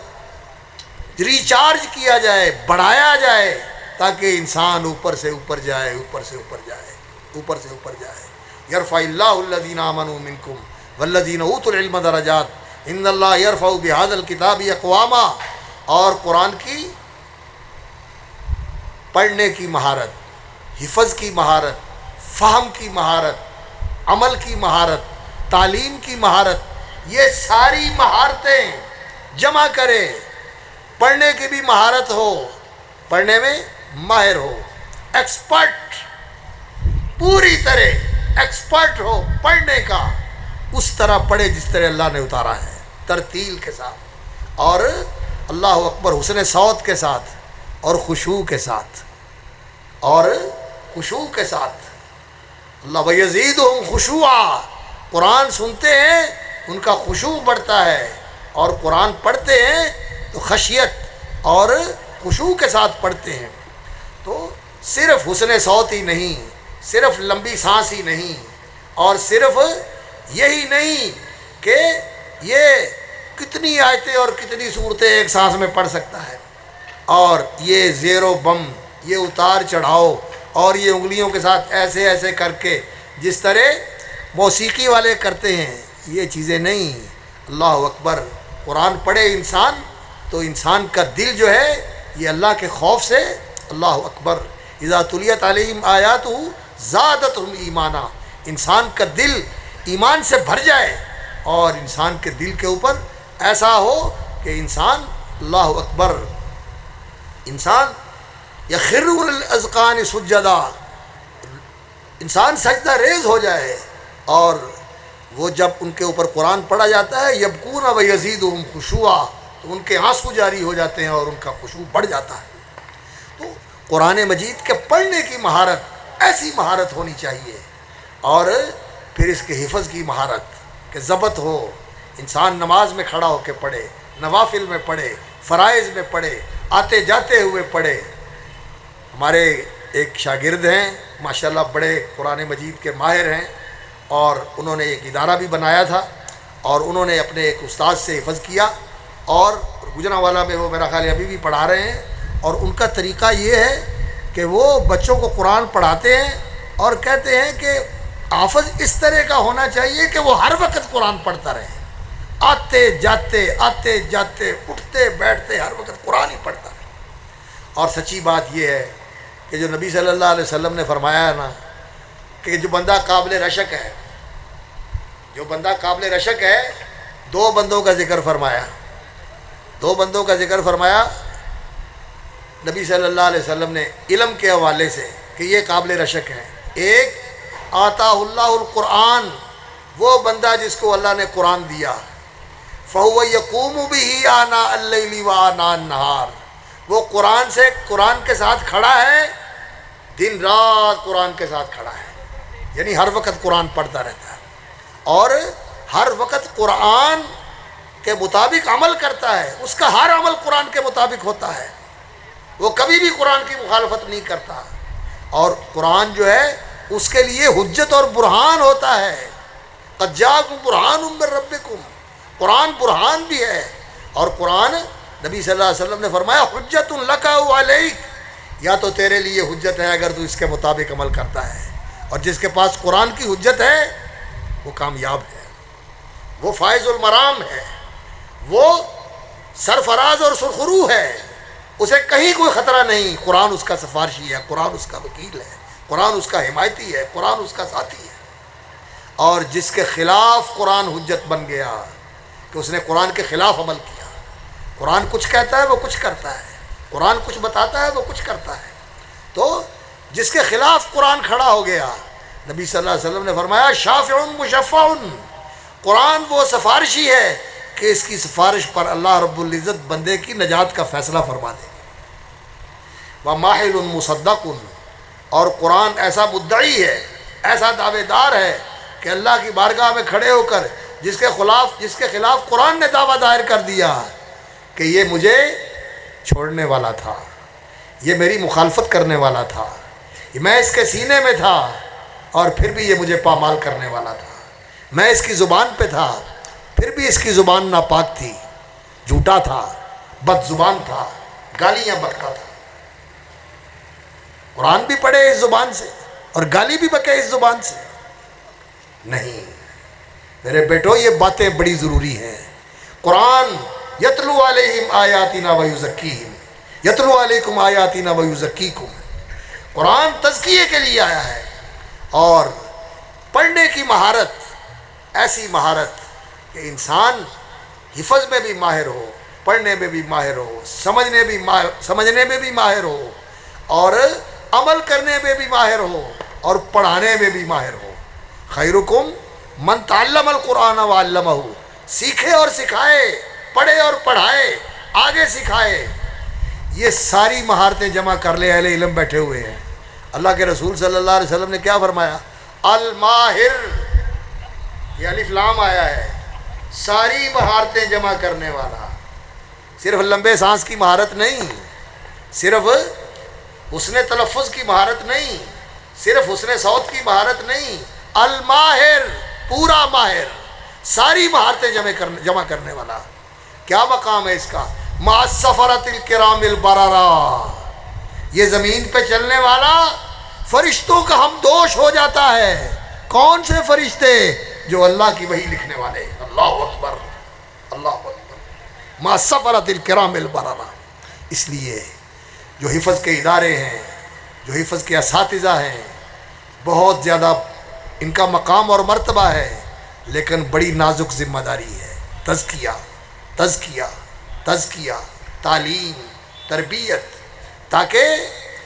ریچارج کیا جائے، بڑھایا جائے، تاکہ انسان اوپر سے اوپر جائے، اوپر سے اوپر جائے، اوپر سے اوپر جائے۔ یرفع اللہ الذین آمنوا منکم والذین اوتوا العلم درجات ان اللہ یرفع بہذا الکتاب اقواما۔ اور قرآن کی پڑھنے کی مہارت، حفظ کی مہارت، فہم کی مہارت، عمل کی مہارت، تعلیم کی مہارت، یہ ساری مہارتیں جمع کرے، پڑھنے کی بھی مہارت ہو، پڑھنے میں ماہر ہو، ایکسپرٹ، پوری طرح ایکسپرٹ ہو پڑھنے کا، اس طرح پڑھے جس طرح اللہ نے اتارا ہے، ترتیل کے ساتھ اور اللہ اکبر حسن صوت کے ساتھ اور خشوع کے ساتھ، اور خشوع کے ساتھ۔ اللہ وَيَزِيدُهُمْ خُشُوعًا، قرآن سنتے ہیں ان کا خشوع بڑھتا ہے، اور قرآن پڑھتے ہیں تو خشیت اور خشوع کے ساتھ پڑھتے ہیں۔ تو صرف حسن صوت ہی نہیں، صرف لمبی سانس ہی نہیں، اور صرف یہی نہیں کہ یہ کتنی آیتیں اور کتنی صورتیں ایک سانس میں پڑھ سکتا ہے، اور یہ زیر و بم، یہ اتار چڑھاؤ، اور یہ انگلیوں کے ساتھ ایسے ایسے کر کے جس طرح موسیقی والے کرتے ہیں، یہ چیزیں نہیں۔ اللہ اکبر، قرآن پڑھے انسان تو انسان کا دل جو ہے یہ اللہ کے خوف سے اللہ اکبر اذا تلیت علیہم آیاتہ زادتہم ایمانا، انسان کا دل ایمان سے بھر جائے اور انسان کے دل کے اوپر ایسا ہو کہ انسان اللہ اکبر، انسان یخر الاذقان سجدا، انسان سجدہ ریز ہو جائے، اور وہ جب ان کے اوپر قرآن پڑھا جاتا ہے یبکون و یزیدہم خشوعا، تو ان کے آنسو جاری ہو جاتے ہیں اور ان کا خشوع بڑھ جاتا ہے۔ تو قرآن مجید کے پڑھنے کی مہارت ایسی مہارت ہونی چاہیے، اور پھر اس کے حفظ کی مہارت کہ ضبط ہو، انسان نماز میں کھڑا ہو کے پڑھے، نوافل میں پڑھے، فرائض میں پڑھے، آتے جاتے ہوئے پڑھے۔ ہمارے ایک شاگرد ہیں ماشاءاللہ، بڑے قرآن مجید کے ماہر ہیں، اور انہوں نے ایک ادارہ بھی بنایا تھا، اور انہوں نے اپنے ایک استاد سے حفظ کیا، اور گجرانوالہ میں وہ میرا خیال ہے ابھی بھی پڑھا رہے ہیں۔ اور ان کا طریقہ یہ ہے کہ وہ بچوں کو قرآن پڑھاتے ہیں اور کہتے ہیں کہ حافظ اس طرح کا ہونا چاہیے کہ وہ ہر وقت قرآن پڑھتا رہے، آتے جاتے اٹھتے بیٹھتے ہر وقت قرآن ہی پڑھتا رہے۔ اور سچی بات یہ ہے کہ جو نبی صلی اللہ علیہ وسلم نے فرمایا ہے نا کہ جو بندہ قابل رشک ہے، جو بندہ قابل رشک ہے، دو بندوں کا ذکر فرمایا، دو بندوں کا ذکر فرمایا نبی صلی اللہ علیہ وسلم نے علم کے حوالے سے کہ یہ قابل رشک ہے۔ ایک آتا اللہ القرآن، وہ بندہ جس کو اللہ نے قرآن دیا، فَهُوَ يَقُومُ بِهِ آنَاءَ اللَّيْلِ وَآنَاءَ النَّهَارِ، وہ قرآن کے ساتھ کھڑا ہے، دن رات قرآن کے ساتھ کھڑا ہے، یعنی ہر وقت قرآن پڑھتا رہتا ہے اور ہر وقت قرآن کے مطابق عمل کرتا ہے، اس کا ہر عمل قرآن کے مطابق ہوتا ہے، وہ کبھی بھی قرآن کی مخالفت نہیں کرتا، اور قرآن جو ہے اس کے لیے حجت اور برہان ہوتا ہے۔ قد جاءکم برہان من ربکم، قرآن برہان بھی ہے، اور قرآن نبی صلی اللہ علیہ وسلم نے فرمایا حجت لک او علیک، یا تو تیرے لیے حجت ہے اگر تو اس کے مطابق عمل کرتا ہے، اور جس کے پاس قرآن کی حجت ہے وہ کامیاب ہے، وہ فائز المرام ہے، وہ سرفراز اور سرخرو ہے، اسے کہیں کوئی خطرہ نہیں، قرآن اس کا سفارشی ہے، قرآن اس کا وکیل ہے، قرآن اس کا حمایتی ہے، قرآن اس کا ساتھی ہے۔ اور جس کے خلاف قرآن حجت بن گیا کہ اس نے قرآن کے خلاف عمل کیا، قرآن کچھ کہتا ہے وہ کچھ کرتا ہے، قرآن کچھ بتاتا ہے وہ کچھ کرتا ہے، تو جس کے خلاف قرآن کھڑا ہو گیا، نبی صلی اللہ علیہ وسلم نے فرمایا شافع مشفع، قرآن وہ سفارشی ہے کہ اس کی سفارش پر اللہ رب العزت بندے کی نجات کا فیصلہ فرما دے گا۔ وماحل مصدق، اور قرآن ایسا مدعی ہے، ایسا دعوے دار ہے کہ اللہ کی بارگاہ میں کھڑے ہو کر جس کے خلاف قرآن نے دعویٰ دائر کر دیا کہ یہ مجھے چھوڑنے والا تھا، یہ میری مخالفت کرنے والا تھا، میں اس کے سینے میں تھا اور پھر بھی یہ مجھے پامال کرنے والا تھا، میں اس کی زبان پہ تھا پھر بھی اس کی زبان ناپاک تھی، جھوٹا تھا، بد زبان تھا، گالیاں بکتا تھا، قرآن بھی پڑھے اس زبان سے اور گالی بھی بکے اس زبان سے؟ نہیں میرے بیٹو، یہ باتیں بڑی ضروری ہیں۔ قرآن یتلو علیہم آیاتنا ویزکیہم، یتلو علیکم آیاتنا ویزکیکم، قرآن تزکیے کے لیے آیا ہے، اور پڑھنے کی مہارت ایسی مہارت کہ انسان حفظ میں بھی ماہر ہو، پڑھنے میں بھی ماہر ہو، سمجھنے میں بھی ماہر ہو، اور عمل کرنے میں بھی ماہر ہو، اور پڑھانے میں بھی ماہر ہو۔ خیرکم من تعلم القرآن وعلمہ، سیکھے اور سکھائے، پڑھے اور پڑھائے، آگے سکھائے۔ یہ ساری مہارتیں جمع کر لے اہل علم بیٹھے ہوئے ہیں۔ اللہ کے رسول صلی اللہ علیہ وسلم نے کیا فرمایا؟ الماہر، یہ الف لام آیا ہے، ساری مہارتیں جمع کرنے والا، صرف لمبے سانس کی مہارت نہیں، صرف حسن تلفظ کی مہارت نہیں، صرف حسن صوت کی مہارت نہیں، الماہر، پورا ماہر، ساری مہارتیں جمع کرنے والا۔ کیا مقام ہے اس کا؟ مع السفرۃ الکرام البررہ، یہ زمین پہ چلنے والا فرشتوں کا ہمدوش ہو جاتا ہے۔ کون سے فرشتے؟ جو اللہ کی وحی لکھنے والے۔ اللہ اکبر، اللہ اکبر، مع السفرۃ الکرام البررہ۔ اس لیے جو حفظ کے ادارے ہیں جو حفظ کے اساتذہ ہیں، بہت زیادہ ان کا مقام اور مرتبہ ہے، لیکن بڑی نازک ذمہ داری ہے۔ تزکیہ تزکیہ تزکیہ، تعلیم، تربیت، تاکہ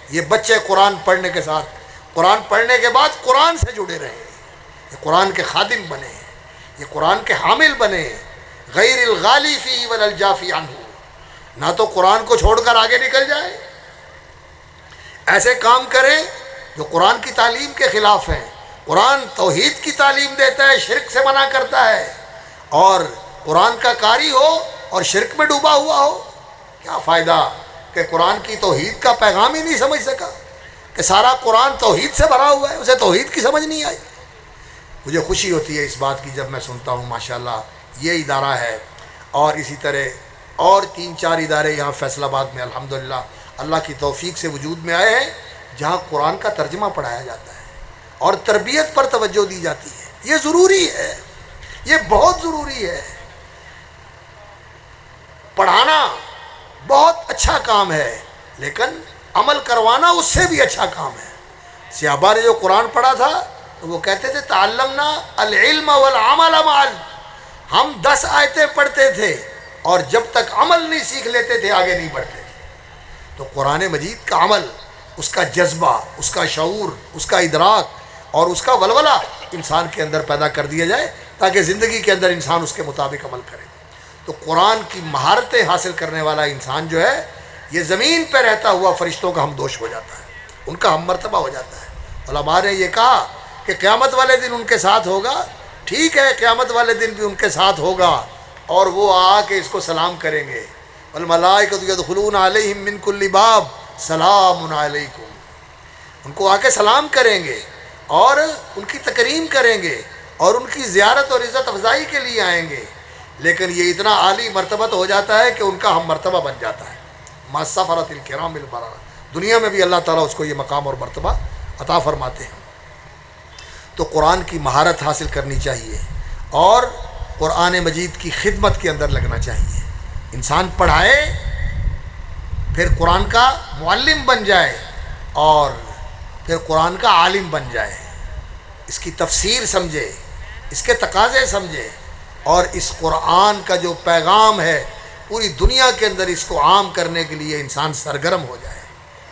یہ بچے قرآن پڑھنے کے ساتھ، قرآن پڑھنے کے بعد قرآن سے جڑے رہیں، یہ قرآن کے خادم بنے، یہ قرآن کے حامل بنے، غیر الغالی فی ولا الجافی عنہ، نہ تو قرآن کو چھوڑ کر آگے نکل جائے، ایسے کام کریں جو قرآن کی تعلیم کے خلاف ہیں۔ قرآن توحید کی تعلیم دیتا ہے، شرک سے منع کرتا ہے، اور قرآن کا قاری ہو اور شرک میں ڈوبا ہوا ہو، کیا فائدہ کہ قرآن کی توحید کا پیغام ہی نہیں سمجھ سکا، کہ سارا قرآن توحید سے بھرا ہوا ہے، اسے توحید کی سمجھ نہیں آئی۔ مجھے خوشی ہوتی ہے اس بات کی جب میں سنتا ہوں ماشاءاللہ یہ ادارہ ہے، اور اسی طرح اور 3-4 ادارے یہاں فیصل آباد میں الحمدللہ اللہ کی توفیق سے وجود میں آئے ہیں، جہاں قرآن کا ترجمہ پڑھایا جاتا ہے اور تربیت پر توجہ دی جاتی ہے۔ یہ ضروری ہے، یہ بہت ضروری ہے۔ پڑھانا بہت اچھا کام ہے، لیکن عمل کروانا اس سے بھی اچھا کام ہے۔ صحابہ نے جو قرآن پڑھا تھا تو وہ کہتے تھے تعلمنا العلم والعمل معا، ہم 10 آیتیں پڑھتے تھے اور جب تک عمل نہیں سیکھ لیتے تھے آگے نہیں بڑھتے تھے۔ تو قرآن مجید کا عمل، اس کا جذبہ، اس کا شعور، اس کا ادراک اور اس کا ولولہ انسان کے اندر پیدا کر دیا جائے، تاکہ زندگی کے اندر انسان اس کے مطابق عمل کرے۔ تو قرآن کی مہارتیں حاصل کرنے والا انسان جو ہے، یہ زمین پہ رہتا ہوا فرشتوں کا ہمدوش ہو جاتا ہے، ان کا ہم مرتبہ ہو جاتا ہے۔ علماء نے یہ کہا کہ قیامت والے دن ان کے ساتھ ہوگا، ٹھیک ہے قیامت والے دن بھی ان کے ساتھ ہوگا، اور وہ آ کے اس کو سلام کریں گے، والملائکۃ یدخلون علیہم من کل باب سلام علیکم، ان کو آ کے سلام کریں گے اور ان کی تکریم کریں گے اور ان کی زیارت اور عزت افزائی کے لیے آئیں گے۔ لیکن یہ اتنا عالی مرتبہ تو ہو جاتا ہے کہ ان کا ہم مرتبہ بن جاتا ہے، ما سفرت الکرام البررہ، دنیا میں بھی اللہ تعالیٰ اس کو یہ مقام اور مرتبہ عطا فرماتے ہیں۔ تو قرآن کی مہارت حاصل کرنی چاہیے اور قرآن مجید کی خدمت کے اندر لگنا چاہیے۔ انسان پڑھائے، پھر قرآن کا معلم بن جائے اور پھر قرآن کا عالم بن جائے، اس کی تفسیر سمجھے، اس کے تقاضے سمجھے، اور اس قرآن کا جو پیغام ہے پوری دنیا کے اندر اس کو عام کرنے کے لیے انسان سرگرم ہو جائے۔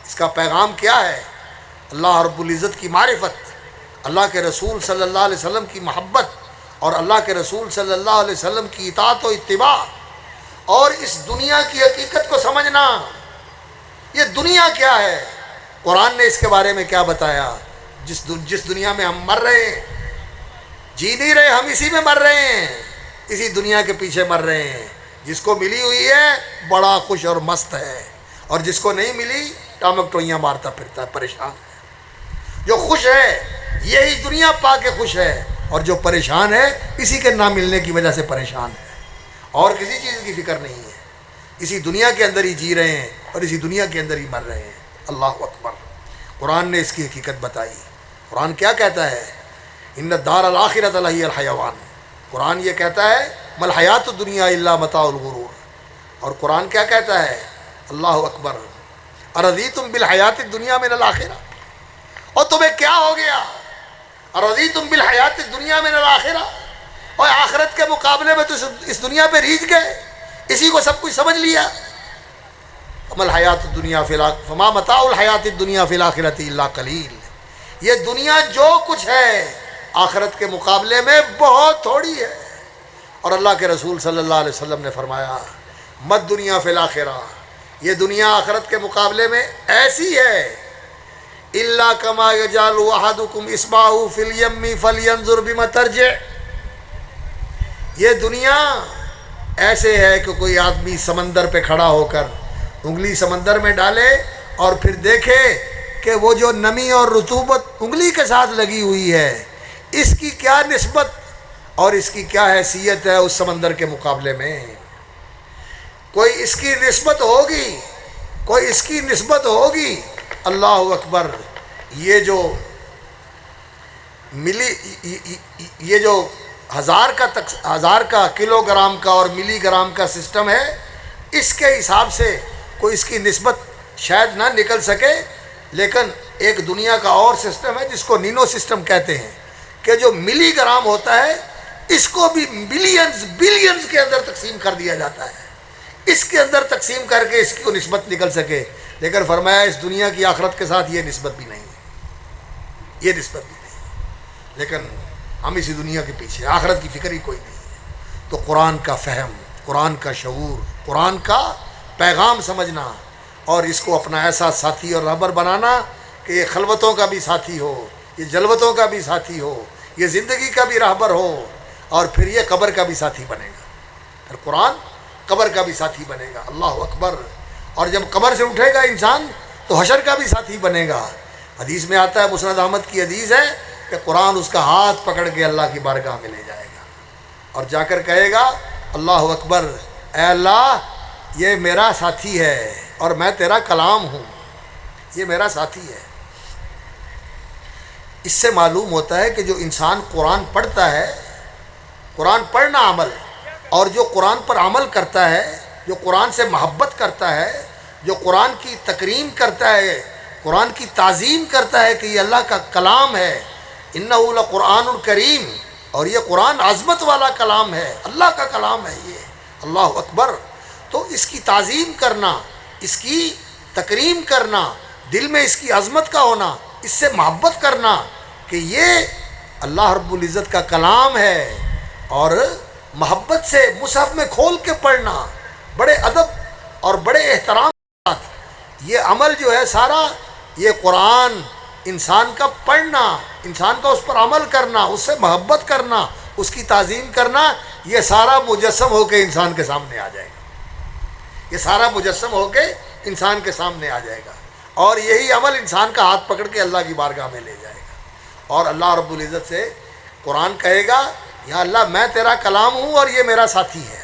اس کا پیغام کیا ہے؟ اللہ رب العزت کی معرفت، اللہ کے رسول صلی اللہ علیہ وسلم کی محبت اور اللہ کے رسول صلی اللہ علیہ وسلم کی اطاعت و اتباع، اور اس دنیا کی حقیقت کو سمجھنا۔ یہ دنیا کیا ہے؟ قرآن نے اس کے بارے میں کیا بتایا؟ جس دنیا میں ہم مر رہے ہیں، جی نہیں رہے، ہم اسی میں مر رہے ہیں، اسی دنیا کے پیچھے مر رہے ہیں۔ جس کو ملی ہوئی ہے بڑا خوش اور مست ہے، اور جس کو نہیں ملی ٹامک ٹوئیاں مارتا پھرتا ہے، پریشان ہے۔ جو خوش ہے یہی دنیا پا کے خوش ہے، اور جو پریشان ہے اسی کے نہ ملنے کی وجہ سے پریشان ہے، اور کسی چیز کی فکر نہیں ہے۔ اسی دنیا کے اندر ہی جی رہے ہیں اور اسی دنیا کے اندر ہی مر رہے ہیں۔ اللہ اکبر۔ قرآن نے اس کی حقیقت بتائی۔ قرآن کیا کہتا ہے؟ ان الدار الآخرۃ لہی الحیوان۔ قرآن یہ کہتا ہے مل حیات الدنیا الا متاع الغرور۔ اور قرآن کیا کہتا ہے؟ اللہ اکبر، ارضیتم بالحیات الدنیا من الآخرہ، اور تمہیں کیا ہو گیا؟ ارضیتم بالحیات الدنیا من الآخرہ، اور آخرت کے مقابلے میں تو اس دنیا پہ ریجھ گئے، اسی کو سب کچھ سمجھ لیا۔ فما الحیات الدنیا فما متاع الحیات الدنیا فی الآخرۃ الا قلیل۔ یہ دنیا جو کچھ ہے آخرت کے مقابلے میں بہت تھوڑی ہے۔ اور اللہ کے رسول صلی اللہ علیہ وسلم نے فرمایا مت دنیا فی الآخرہ، یہ دنیا آخرت کے مقابلے میں ایسی ہے الا کما یجعل احدکم اصبعہ فی الیم فلینظر بما ترجع۔ یہ دنیا ایسے ہے کہ کوئی آدمی سمندر پہ کھڑا ہو کر انگلی سمندر میں ڈالے اور پھر دیکھے کہ وہ جو نمی اور رطوبت انگلی کے ساتھ لگی ہوئی ہے اس کی کیا نسبت اور اس کی کیا حیثیت ہے اس سمندر کے مقابلے میں۔ کوئی اس کی نسبت ہوگی، کوئی اس کی نسبت ہوگی۔ اللہ اکبر۔ یہ جو ہزار کا کلو گرام کا اور ملی گرام کا سسٹم ہے، اس کے حساب سے کوئی اس کی نسبت شاید نہ نکل سکے، لیکن ایک دنیا کا اور سسٹم ہے جس کو نینو سسٹم کہتے ہیں، کہ جو ملی گرام ہوتا ہے اس کو بھی بلینز کے اندر تقسیم کر دیا جاتا ہے، اس کے اندر تقسیم کر کے اس کی نسبت نکل سکے، لیکن فرمایا اس دنیا کی آخرت کے ساتھ یہ نسبت بھی نہیں ہے، یہ نسبت بھی نہیں ہے، لیکن ہم اسی دنیا کے پیچھے، آخرت کی فکر ہی کوئی نہیں ہے۔ تو قرآن کا فہم، قرآن کا شعور، قرآن کا پیغام سمجھنا اور اس کو اپنا ایسا ساتھی اور رہبر بنانا کہ یہ خلوتوں کا بھی ساتھی ہو، یہ جلوتوں کا بھی ساتھی ہو، یہ زندگی کا بھی رہبر ہو، اور پھر یہ قبر کا بھی ساتھی بنے گا، پھر قرآن قبر کا بھی ساتھی بنے گا۔ اللہ اکبر۔ اور جب قبر سے اٹھے گا انسان تو حشر کا بھی ساتھی بنے گا۔ حدیث میں آتا ہے، مسند احمد کی حدیث ہے کہ قرآن اس کا ہاتھ پکڑ کے اللہ کی بارگاہ میں لے جائے گا اور جا کر کہے گا اللہ اکبر، اے اللہ یہ میرا ساتھی ہے اور میں تیرا کلام ہوں، یہ میرا ساتھی ہے۔ اس سے معلوم ہوتا ہے کہ جو انسان قرآن پڑھتا ہے، قرآن پڑھنا عمل، اور جو قرآن پر عمل کرتا ہے، جو قرآن سے محبت کرتا ہے، جو قرآن کی تکریم کرتا ہے، قرآن کی تعظیم کرتا ہے کہ یہ اللہ کا کلام ہے، انہ لقرآن کریم، اور یہ قرآن عظمت والا کلام ہے، اللہ کا کلام ہے یہ، اللہ اکبر۔ تو اس کی تعظیم کرنا، اس کی تکریم کرنا، دل میں اس کی عظمت کا ہونا، اس سے محبت کرنا کہ یہ اللہ رب العزت کا کلام ہے، اور محبت سے مصحف میں کھول کے پڑھنا، بڑے ادب اور بڑے احترام کے ساتھ، یہ عمل جو ہے سارا، یہ قرآن انسان کا پڑھنا، انسان کا اس پر عمل کرنا، اس سے محبت کرنا، اس کی تعظیم کرنا، یہ سارا مجسم ہو کے انسان کے سامنے آ جائے گا، یہ سارا مجسم ہو کے انسان کے سامنے آ جائے گا، اور یہی عمل انسان کا ہاتھ پکڑ کے اللہ کی بارگاہ میں لے جائے گا، اور اللہ رب العزت سے قرآن کہے گا یا اللہ میں تیرا کلام ہوں اور یہ میرا ساتھی ہے،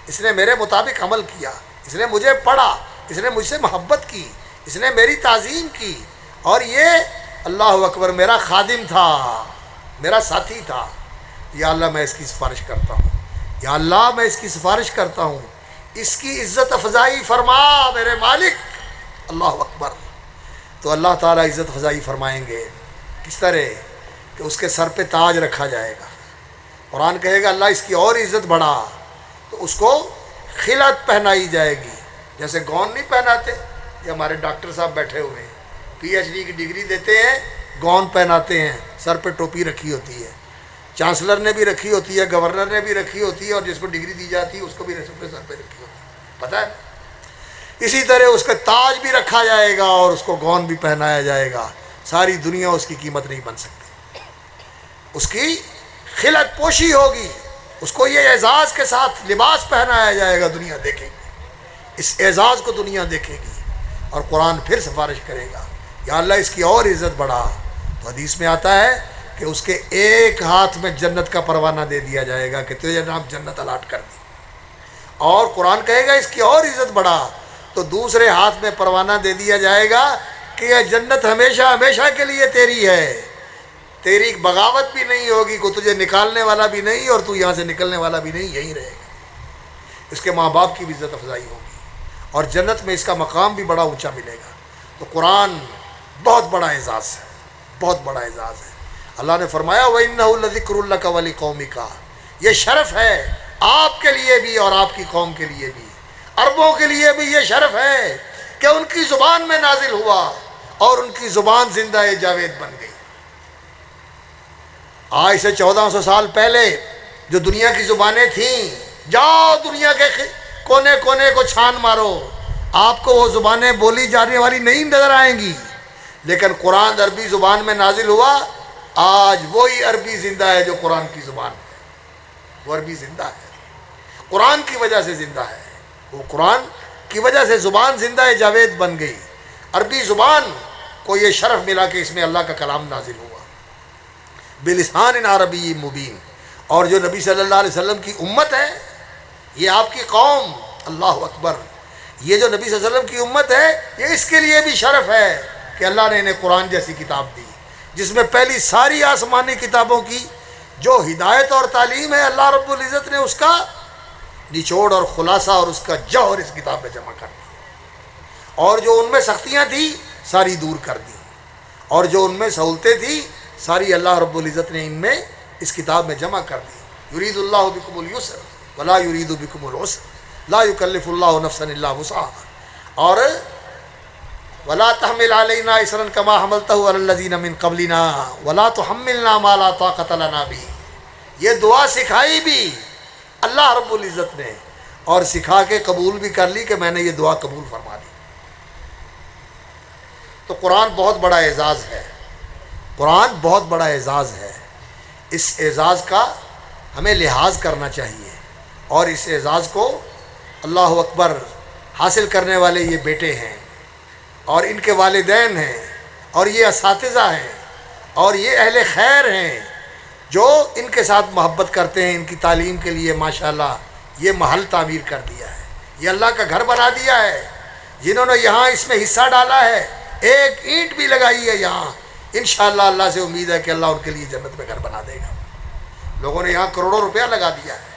اس نے میرے مطابق عمل کیا، اس نے مجھے پڑھا، اس نے مجھ سے محبت کی، اس نے میری تعظیم کی، اور یہ اللہ اکبر میرا خادم تھا، میرا ساتھی تھا، یا اللہ میں اس کی سفارش کرتا ہوں، یا اللہ میں اس کی سفارش کرتا ہوں، اس کی عزت افزائی فرما میرے مالک، اللہ اکبر۔ تو اللہ تعالیٰ عزت افزائی فرمائیں گے، کس طرح کہ اس کے سر پہ تاج رکھا جائے گا، قرآن کہے گا اللہ اس کی اور عزت بڑھا، تو اس کو خلعت پہنائی جائے گی، جیسے گون نہیں پہناتے، یہ ہمارے ڈاکٹر صاحب بیٹھے ہوئے ہیں، پی ایچ ڈی کی ڈگری دیتے ہیں، گون پہناتے ہیں، سر پہ ٹوپی رکھی ہوتی ہے، چانسلر نے بھی رکھی ہوتی ہے، گورنر نے بھی رکھی ہوتی ہے، اور جس کو ڈگری دی جاتی ہے اس کو بھی سر پہ رکھی ہوتی ہے، پتہ ہے؟ اسی طرح اس کا تاج بھی رکھا جائے گا اور اس کو گون بھی پہنایا جائے گا، ساری دنیا اس کی قیمت نہیں بن سکتی، اس کی خلعت پوشی ہوگی، اس کو یہ اعزاز کے ساتھ لباس پہنایا جائے گا، دنیا دیکھے گی، اس اعزاز کو دنیا دیکھے گی، اور قرآن پھر سفارش کرے گا یا اللہ اس کی اور عزت بڑھا۔ تو حدیث میں آتا ہے کہ اس کے ایک ہاتھ میں جنت کا پروانہ دے دیا جائے گا کہ تجھے نام جنت الاٹ کر دی، اور قرآن کہے گا اس کی اور عزت بڑھا، تو دوسرے ہاتھ میں پروانہ دے دیا جائے گا کہ یہ جنت ہمیشہ ہمیشہ کے لیے تیری ہے، تیری بغاوت بھی نہیں ہوگی، کوئی تجھے نکالنے والا بھی نہیں اور تو یہاں سے نکلنے والا بھی نہیں، یہیں رہے گا۔ اس کے ماں باپ کی بھی عزت افزائی ہوگی، اور جنت میں اس کا مقام بھی بڑا اونچا ملے گا۔ تو قرآن بہت بڑا اعزاز ہے، بہت بڑا اعزاز ہے۔ اللہ نے فرمایا وَإِنَّهُ لَذِكْرٌ لَكَ وَلِقَوْمِكَ، یہ شرف ہے آپ کے لیے بھی اور آپ کی قوم کے لیے بھی، عربوں کے لیے بھی یہ شرف ہے کہ ان کی زبان میں نازل ہوا اور ان کی زبان زندہ جاوید بن گئی۔ آج سے 1400 سال پہلے جو دنیا کی زبانیں تھیں، جاؤ دنیا کے کونے کونے کو چھان مارو، آپ کو وہ زبانیں بولی جانے والی نہیں نظر آئیں گی، لیکن قرآن عربی زبان میں نازل ہوا، آج وہی عربی زندہ ہے جو قرآن کی زبان ہے، وہ عربی زندہ ہے، قرآن کی وجہ سے زندہ ہے، وہ قرآن کی وجہ سے زبان زندہ جاوید بن گئی، عربی زبان کو یہ شرف ملا کہ اس میں اللہ کا کلام نازل ہوا بلسان عربی مبین۔ اور جو نبی صلی اللہ علیہ وسلم کی امت ہے، یہ آپ کی قوم، اللہ اکبر، یہ جو نبی صلی اللہ علیہ وسلم کی امت ہے، یہ اس کے لیے بھی شرف ہے کہ اللہ نے انہیں قرآن جیسی کتاب دی، جس میں پہلی ساری آسمانی کتابوں کی جو ہدایت اور تعلیم ہے، اللہ رب العزت نے اس کا نچوڑ اور خلاصہ اور اس کا جوہر اس کتاب میں جمع کر دیا، اور جو ان میں سختیاں تھیں، ساری دور کر دی، اور جو ان میں سہولتیں تھیں ساری اللہ رب العزت نے ان میں اس کتاب میں جمع کر دی۔ یرید اللہ بکم اليسر ولا یرید بکم العسر لا یکلف اللہ نفسا الا وسعها، اور ولا تحمل علینا اصرا کما حملته علی الذین من قبلنا ولا تحملنا ما لا طاقۃ لنا به، یہ دعا سکھائی بھی اللہ رب العزت نے، اور سکھا کے قبول بھی کر لی کہ میں نے یہ دعا قبول فرما لی۔ تو قرآن بہت بڑا اعزاز ہے، قرآن بہت بڑا اعزاز ہے، اس اعزاز کا ہمیں لحاظ کرنا چاہیے، اور اس اعزاز کو اللہ اکبر حاصل کرنے والے یہ بیٹے ہیں، اور ان کے والدین ہیں، اور یہ اساتذہ ہیں، اور یہ اہل خیر ہیں جو ان کے ساتھ محبت کرتے ہیں، ان کی تعلیم کے لیے ماشاءاللہ یہ محل تعمیر کر دیا ہے، یہ اللہ کا گھر بنا دیا ہے، جنہوں نے یہاں اس میں حصہ ڈالا ہے، ایک اینٹ بھی لگائی ہے یہاں، انشاءاللہ اللہ سے امید ہے کہ اللہ ان کے لیے جنت میں گھر بنا دے گا۔ لوگوں نے یہاں کروڑوں روپیہ لگا دیا ہے،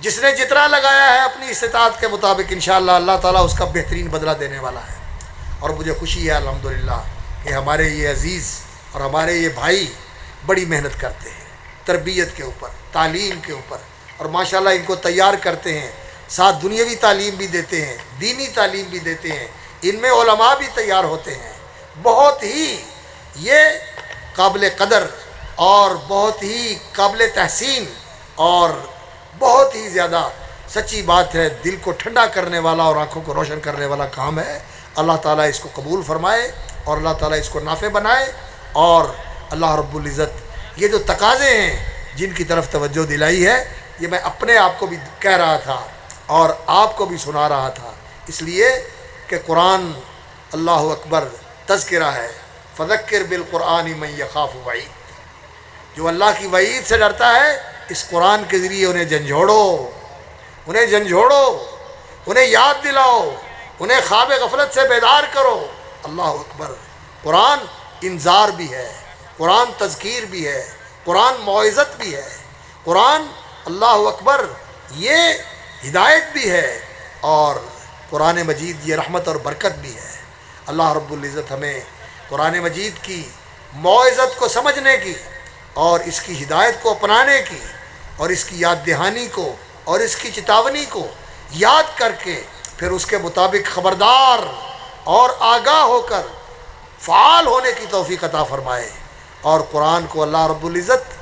جس نے جتنا لگایا ہے اپنی استطاعت کے مطابق انشاءاللہ اللہ تعالیٰ اس کا بہترین بدلہ دینے والا ہے۔ اور مجھے خوشی ہے الحمدللہ کہ ہمارے یہ عزیز اور ہمارے یہ بھائی بڑی محنت کرتے ہیں تربیت کے اوپر، تعلیم کے اوپر، اور ماشاءاللہ ان کو تیار کرتے ہیں، ساتھ دنیاوی تعلیم بھی دیتے ہیں، دینی تعلیم بھی دیتے ہیں، ان میں علماء بھی تیار ہوتے ہیں۔ بہت ہی یہ قابل قدر اور بہت ہی قابل تحسین اور بہت ہی زیادہ سچی بات ہے، دل کو ٹھنڈا کرنے والا اور آنکھوں کو روشن کرنے والا کام ہے۔ اللہ تعالیٰ اس کو قبول فرمائے اور اللہ تعالیٰ اس کو نافع بنائے، اور اللہ رب العزت یہ جو تقاضے ہیں جن کی طرف توجہ دلائی ہے، یہ میں اپنے آپ کو بھی کہہ رہا تھا اور آپ کو بھی سنا رہا تھا، اس لیے کہ قرآن اللہ اکبر تذکرہ ہے، فذکر بالقرآن من یخاف وعید، جو اللہ کی وعید سے ڈرتا ہے اس قرآن کے ذریعے انہیں جھنجھوڑو، انہیں یاد دلاؤ، انہیں خواب غفلت سے بیدار کرو۔ اللہ اکبر، قرآن انذار بھی ہے، قرآن تذکیر بھی ہے، قرآن موعظت بھی ہے، قرآن اللہ اکبر یہ ہدایت بھی ہے، اور قرآن مجید یہ رحمت اور برکت بھی ہے۔ اللہ رب العزت ہمیں قرآن مجید کی موعظت کو سمجھنے کی اور اس کی ہدایت کو اپنانے کی اور اس کی یاد دہانی کو اور اس کی چتاونی کو یاد کر کے پھر اس کے مطابق خبردار اور آگاہ ہو کر فعال ہونے کی توفیق عطا فرمائے، اور قرآن کو اللہ رب العزت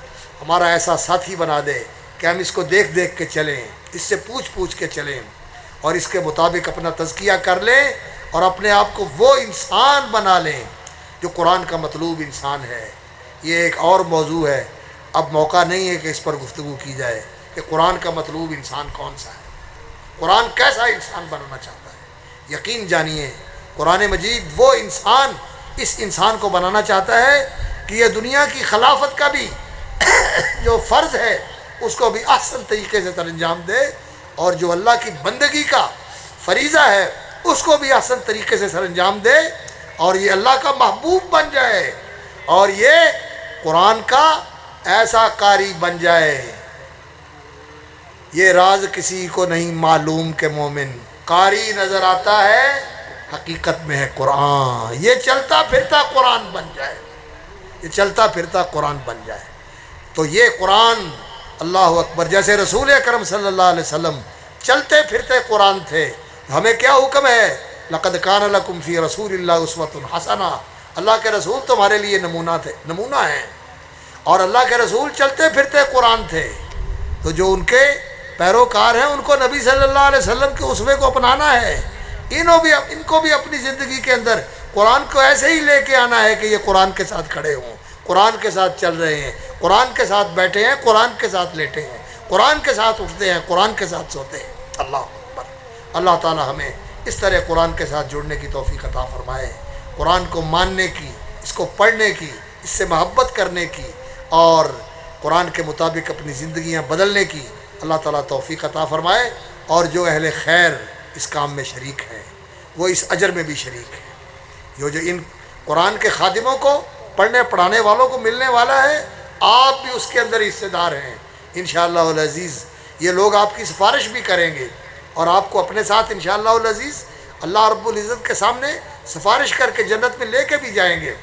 ہمارا ایسا ساتھی بنا دے کہ ہم اس کو دیکھ دیکھ کے چلیں، اس سے پوچھ کے چلیں، اور اس کے مطابق اپنا تزکیہ کر لیں اور اپنے آپ کو وہ انسان بنا لیں جو قرآن کا مطلوب انسان ہے۔ یہ ایک اور موضوع ہے، اب موقع نہیں ہے کہ اس پر گفتگو کی جائے کہ قرآن کا مطلوب انسان کون سا ہے، قرآن کیسا انسان بنانا چاہتا ہے۔ یقین جانیے قرآن مجید وہ انسان اس انسان کو بنانا چاہتا ہے کہ یہ دنیا کی خلافت کا بھی جو فرض ہے اس کو بھی احسن طریقے سے سر انجام دے، اور جو اللہ کی بندگی کا فریضہ ہے اس کو بھی احسن طریقے سے سر انجام دے، اور یہ اللہ کا محبوب بن جائے، اور یہ قرآن کا ایسا قاری بن جائے۔ یہ راز کسی کو نہیں معلوم کہ مومن قاری نظر آتا ہے حقیقت میں ہے قرآن، یہ چلتا پھرتا قرآن بن جائے، یہ چلتا پھرتا قرآن بن جائے۔ تو یہ قرآن اللہ اکبر، جیسے رسول اکرم صلی اللہ علیہ وسلم چلتے پھرتے قرآن تھے، ہمیں کیا حکم ہے؟ لقد کان لکم فی رسول اللہ اسوۃ حسنہ، اللہ کے رسول تمہارے لیے نمونہ ہیں، اور اللہ کے رسول چلتے پھرتے قرآن تھے، تو جو ان کے پیروکار ہیں ان کو نبی صلی اللہ علیہ وسلم کے اسوے کو اپنانا ہے، ان کو بھی اپنی زندگی کے اندر قرآن کو ایسے ہی لے کے آنا ہے کہ یہ قرآن کے ساتھ کھڑے ہوں، قرآن کے ساتھ چل رہے ہیں، قرآن کے ساتھ بیٹھے ہیں، قرآن کے ساتھ لیٹے ہیں، قرآن کے ساتھ اٹھتے ہیں، قرآن کے ساتھ سوتے ہیں۔ اللہ اکبر، اللہ تعالی ہمیں اس طرح قرآن کے ساتھ جڑنے کی توفیق عطا فرمائے، قرآن کو ماننے کی، اس کو پڑھنے کی، اس سے محبت کرنے کی، اور قرآن کے مطابق اپنی زندگیاں بدلنے کی اللہ تعالیٰ توفیق عطا فرمائے، اور جو اہل خیر اس کام میں شریک ہیں وہ اس اجر میں بھی شریک ہیں۔ جو ان قرآن کے خادموں کو، پڑھنے پڑھانے والوں کو ملنے والا ہے، آپ بھی اس کے اندر حصے دار ہیں انشاءاللہ العزیز۔ یہ لوگ آپ کی سفارش بھی کریں گے، اور آپ کو اپنے ساتھ انشاءاللہ العزیز اللہ رب العزت کے سامنے سفارش کر کے جنت میں لے کے بھی جائیں گے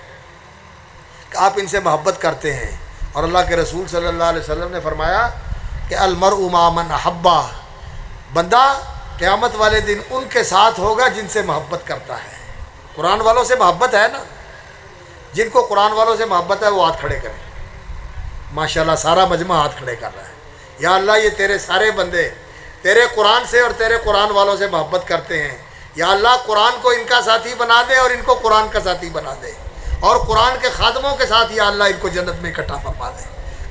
کہ آپ ان سے محبت کرتے ہیں۔ اور اللہ کے رسول صلی اللہ علیہ وسلم نے فرمایا کہ المرء مع من احبہ، بندہ قیامت والے دن ان کے ساتھ ہوگا جن سے محبت کرتا ہے۔ قرآن والوں سے محبت ہے نا، جن کو قرآن والوں سے محبت ہے وہ ہاتھ کھڑے کریں۔ ماشاءاللہ سارا مجمع ہاتھ کھڑے کر رہا ہے۔ یا اللہ یہ تیرے سارے بندے تیرے قرآن سے اور تیرے قرآن والوں سے محبت کرتے ہیں، یا اللہ قرآن کو ان کا ساتھی بنا دے اور ان کو قرآن کا ساتھی بنا دے، اور قرآن کے خادموں کے ساتھ یا اللہ ان کو جنت میں اکٹھا فرما دے۔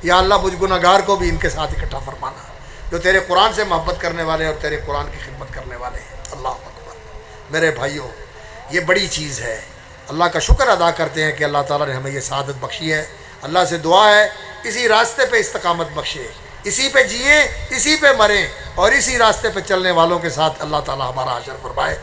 یا اللہ مجھ گنہگار کو بھی ان کے ساتھ اکٹھا فرمانا جو تیرے قرآن سے محبت کرنے والے اور تیرے قرآن کی خدمت کرنے والے ہیں۔ اللہ اکبر۔ میرے بھائیوں، یہ بڑی چیز ہے۔ اللہ کا شکر ادا کرتے ہیں کہ اللہ تعالیٰ نے ہمیں یہ سعادت بخشی ہے۔ اللہ سے دعا ہے اسی راستے پہ استقامت بخشے، اسی پہ جئیں، اسی پہ مریں، اور اسی راستے پہ چلنے والوں کے ساتھ اللہ تعالیٰ ہمارا حشر فرمائے۔